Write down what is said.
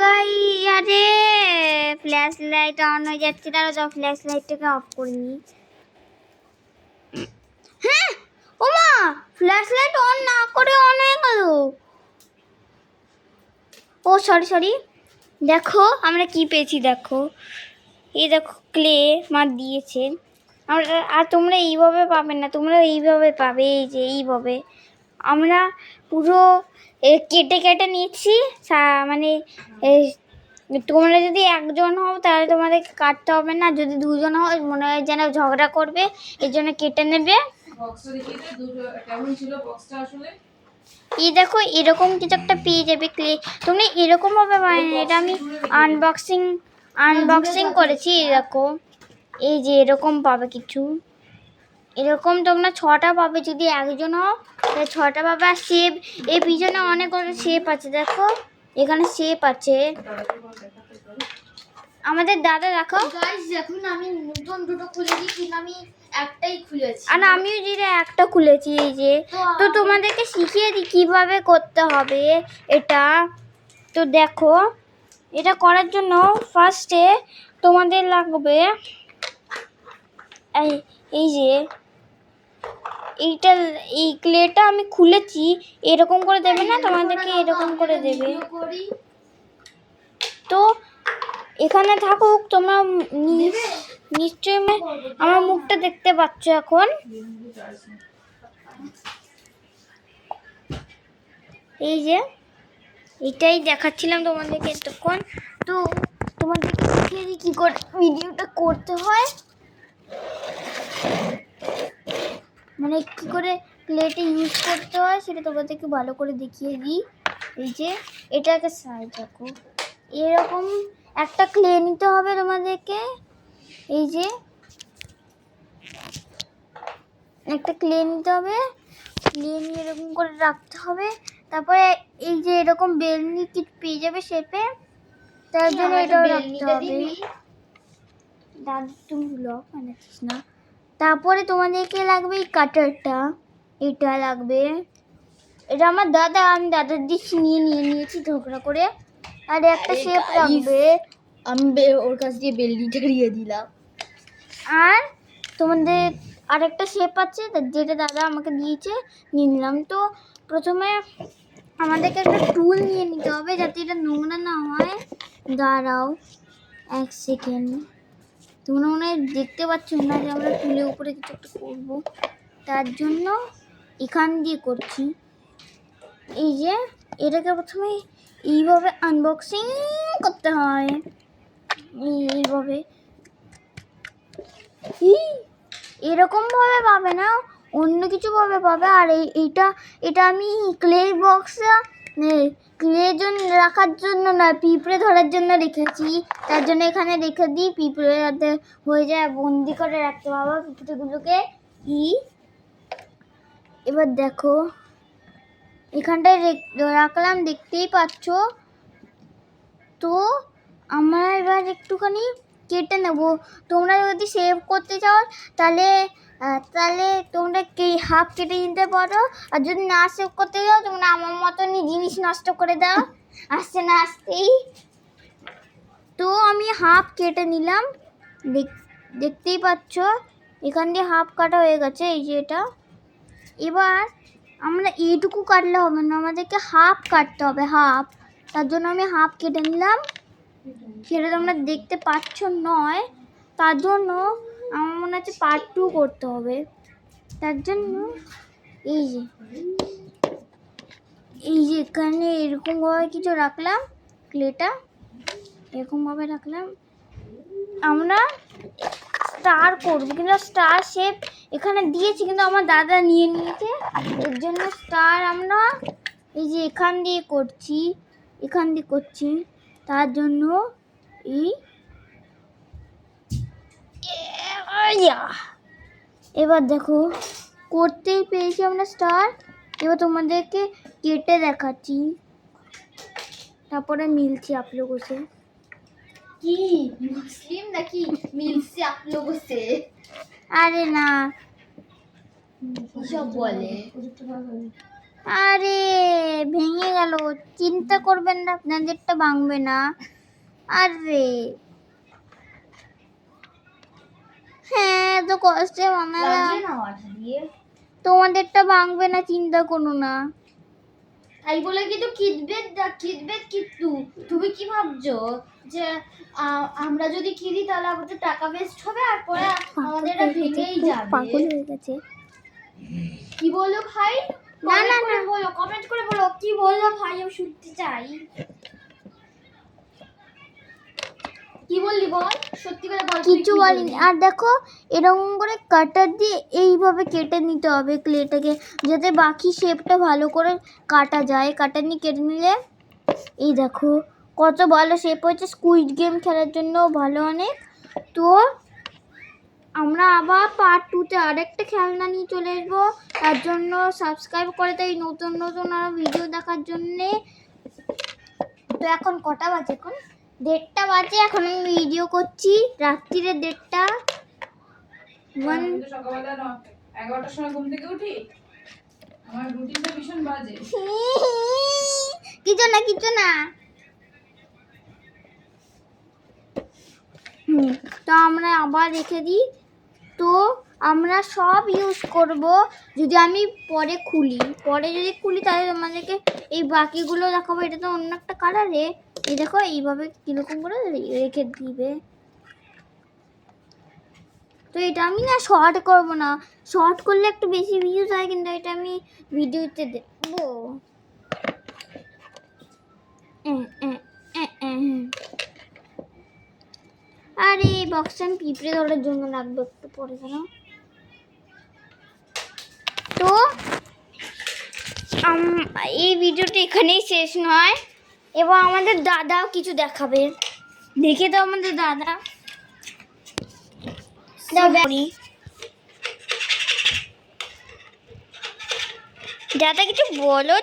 গাই আরে flash light on হয়ে যাচ্ছে, তারা তো ফ্ল্যাশ লাইটটাকে অফ করিনি। হ্যাঁ ওমা, ফ্ল্যাশ লাইট অন না করে অন হয়ে গেল। ও সরি, দেখো আমরা কি পেয়েছি, দেখো এই দেখো ক্লে মা দিয়েছে আমরা। আর তোমরা এইভাবে পাবে না, তোমরা এইভাবে পাবে, এই যে এইভাবে আমরা পুরো কেটে কেটে নিচ্ছি। মানে তোমরা যদি একজন হও তাহলে তোমাদেরকে কাটতে হবে না, যদি দুজন হও মনে হয় যেন ঝগড়া করবে, এর জন্য কেটে নেবে। এই দেখো এরকম কিছু একটা পেয়ে যাবে ক্লে, তোমরা এরকম ভাবে পাবে না। এটা আমি আনবক্সিং করেছি। দেখো এই যে এরকম পাবে কিছু, এরকম তোমরা 6টা পাবে যদি একজন হও, তাহলে 6টা পাবে। আর শেপ এই পিছনে অনেক শেপ আছে, দেখো এখানে শেপ আছে। আমাদের দাদা দেখো গাইস, দেখুন আমি নতুন দুটো খুলেছি, কিন্তু আমি একটাই খুলেছি। আর আমিও যেটা একটা খুলেছি। এই যে তো তোমাদেরকে শিখিয়ে দিই কিভাবে করতে হবে এটা। তো দেখো এটা করার জন্য ফার্স্টে তোমাদের লাগবে এই যে এইটা, এই ক্লেটা আমি খুলেছি। এরকম করে দেবে না, তোমাদেরকে এরকম করে দেবে। তো এখানে থাকুক, তোমরা নিশ্চয়ই আমার মুখটা দেখতে পাচ্ছ এখন। এই যে এটাই দেখাচ্ছিলাম তোমাদেরকে এতক্ষণ। তো তোমাদেরকে দেখিয়ে দিই কী করে ভিডিওটা করতে হয়, মানে কী করে প্লেটে ইউজ করতে হয় সেটা তোমাদেরকে ভালো করে দেখিয়ে দিই। এই যে এটা একটা সাইজ, দেখো এরকম একটা ক্লে নিতে হবে তোমাদেরকে। এই যে একটা ক্লে নিতে হবে, ক্লে নিয়ে এরকম করে রাখতে হবে। তারপরে এই যে এরকম বেলনি কিট পেয়ে যাবে শেপে, তার জন্য এটাও রাখতে হবে। দাদা তুমি ব্লগ বানাচ্ছিস না। তারপরে তোমাদেরকে লাগবে এই কাটারটা, এটা লাগবে। এটা আমার দাদা, আমি দাদার দিক নিয়েছি ঝগড়া করে। আর একটা শেপ লাগবে, আমি ওর কাছ দিয়ে বেলনিটা দিয়ে দিলাম। আর তোমাদের আরেকটা শেপ আছে যেটা দাদা আমাকে দিয়েছে, নিয়ে নিলাম। তো প্রথমে আমাদেরকে একটা টুল নিয়ে নিতে হবে যাতে এটা নোংরা না হয়। দাঁড়াও 1 সেকেন্ড, তোমরা মনে হয় দেখতে পাচ্ছ না যে আমরা টুলের উপরে কিছু একটা করবো, তার জন্য এখান দিয়ে করছি। এই যে এটাকে প্রথমে এইভাবে আনবক্সিং করতে হয়, এইভাবে। এরকম ভাবে পাবে না, অন্য কিছু ভাবে পাবে। আর এটা আমি ক্লে বক্সে ক্লে রাখার জন্য না, পিঁপড়ে ধরার জন্য রেখেছি। তার জন্য এখানে রেখে দিই, পিঁপড়ে যাতে হয়ে যায়, বন্দি করে রাখতে পারবো পিঁপড়েগুলোকে। এবার দেখো এখানটায় রাখলাম, দেখতেই পাচ্ছ। তো আমরা এবার একটুখানি কেটে নেব। তোমরা যদি সেভ করতে চাও তাহলে তোমরা হাফ কেটে নিতে পারো। আর যদি না সেভ করতে চাও তোমরা আমার মতনই জিনিস নষ্ট করে দাও আসতে না আসতেই। তো আমি হাফ কেটে নিলাম, দেখতেই পাচ্ছ এখান দিয়ে হাফ কাটা হয়ে গেছে। এই যে এটা, এবার আমরা এইটুকু কাটলে হবে না, আমাদেরকে হাফ কাটতে হবে, হাফ। তার জন্য আমি হাফ কেটে নিলাম, সেটা তোমরা দেখতে পাচ্ছ নয়। তার জন্য আমার মনে হচ্ছে পার্ট 2 করতে হবে। তার জন্য এই যে এখানে এরকমভাবে কিছু রাখলাম, ক্লেটা এরকমভাবে রাখলাম। আমরা স্টার করবো, কিন্তু স্টার শেপ এখানে দিয়েছি কিন্তু আমার দাদা নিয়ে নিয়েছে। এর জন্য স্টার আমরা এই যে এখান দিয়ে করছি। তার জন্য এবার দেখো করতেই পেয়েছি আমরা স্টার। এবার তোমাদেরকে কেটে দেখাচ্ছি, তারপরে মিলছি आप लोगों से। কি মুসলিম নাকি মিলছে आप लोगों से? আরে না, সব বলে। আরে ভেঙে গেল, চিন্তা করবেন না, আপনাদেরটা ভাঙবে না। আরে হ্যাঁ, তো কষ্টে বানালাম, লাগিয়ে নাও আঠা দিয়ে। তোমাদেরটা ভাঙবে না, চিন্তা করো না। তাই বলে কিন্তু কিদবে কিন্তু তুমি কি ভাবছো যে আমরা যদি কিনি তাহলে আমাদের টাকা ওয়েস্ট হবে আর পরে আমাদের এটা ভেঙেই যাবে? পাগল হয়ে গেছে। কি বললো ভাই? না, না, না, বলো, কমেন্ট করে বলো কি বললো ভাই, আমি শুনতে চাই। কি বললি বল, সত্যি করে বল। কিছু বলিনি। আর দেখো এরকম করে কাটার দিয়ে এইভাবে কেটে নিতে হবে ক্লেটাকে, যাতে বাকি শেপটা ভালো করে কাটা যায়। কাটা নিয়ে কেটে নিলে এই দেখো কত ভালো শেপ হয়েছে, স্কুইড গেম খেলার জন্য ভালো অনেক। তো আমরা আবার পার্ট 2-তে আরেকটা খেলনা নিয়ে চলে আসবো, তার জন্য সাবস্ক্রাইব করে তাই নতুন নতুন আরো ভিডিও দেখার জন্যে। তো এখন কটা বাজে? এখন 1:30 বাজে, এখন আমি ভিডিও করছি রাত্রিরে 1:30। সকালবেলা 11টার সময় ঘুম থেকে উঠি, আমার রুটিনটা ভীষণ বাজে। কিছু না কিছু না। তো আমরা আবার রেখে দিই। তো আমরা সব ইউজ করব, যদি আমি পরে যদি খুলি তাহলে তোমাদেরকে এই বাকিগুলো দেখাবো। এটা তো অন্য একটা কালারে, এই দেখো এইভাবে কীরকম করে রেখে দিবে। তো এটা আমি না শর্ট করব না, শর্ট করলে একটু বেশি ভিউজ হয়, কিন্তু এটা আমি ভিডিওতে দেবো। আর এই বক্সটা আমি পিঁপড়ে ধরার জন্য রাখবো একটু পরে যেন। তো এই ভিডিওটা এখানেই শেষ নয়, এবং আমাদের দাদাও কিছু দেখাবে। দেখে তো আমাদের দাদা দাদা কিছু বলো।